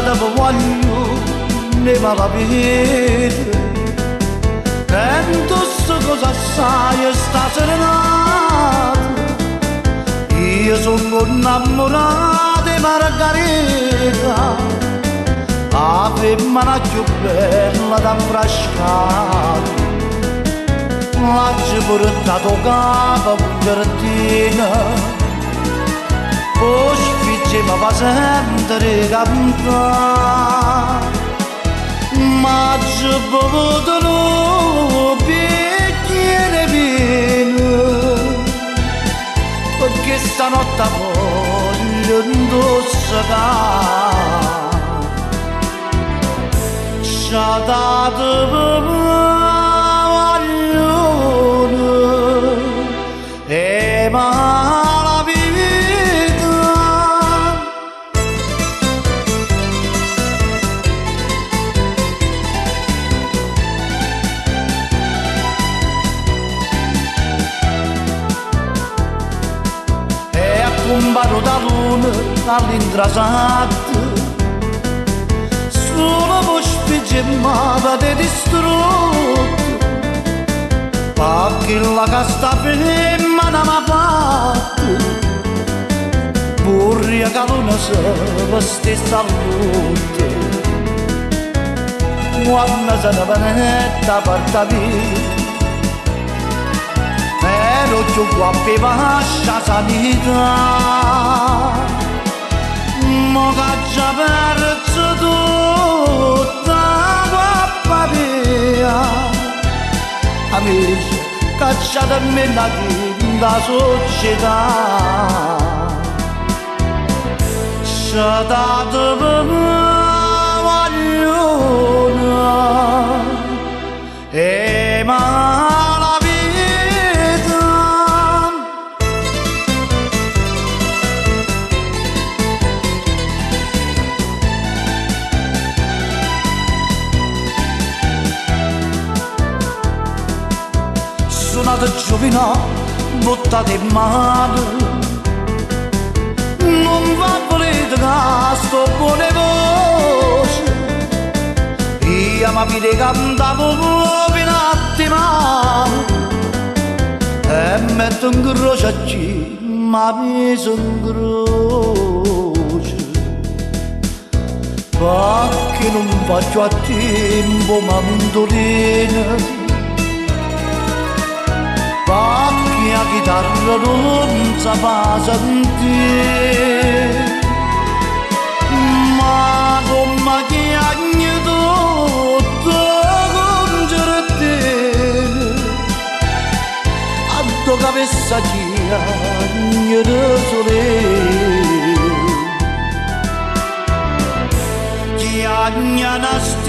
da voglio ne va la vita e tu so cosa sai sta serenata io sono innamorato di Margherita la femmina più bella da frascata l'ha portato capo un giardino poi spingeva fa sentire cantare ma ci bevuto un bicchiere vino perché stanotte voglio indossare ci ha dato e ma la vita e accompagno da luna all'intrasatto solo per spingere di distrutto perché la casta femmina m'ha fatto pure che non si vestisse a lutto quando se ne venetta porta via ero più guappi vascia sanità ma che già perso tutta guappa via amici, cacciatemi la da società c'è dato vogliono e ma la vita suonate giovina, buttate in mano non va volete che sto buone voce io mi pide cantavo un attimo e metto in croce a chi ma messo in croce perché non faccio a tempo mandolina perché la chitarra non si fa sentire ma come chiagni tutto con giardino a tu che avesse chiagni da sole chiagni nascosta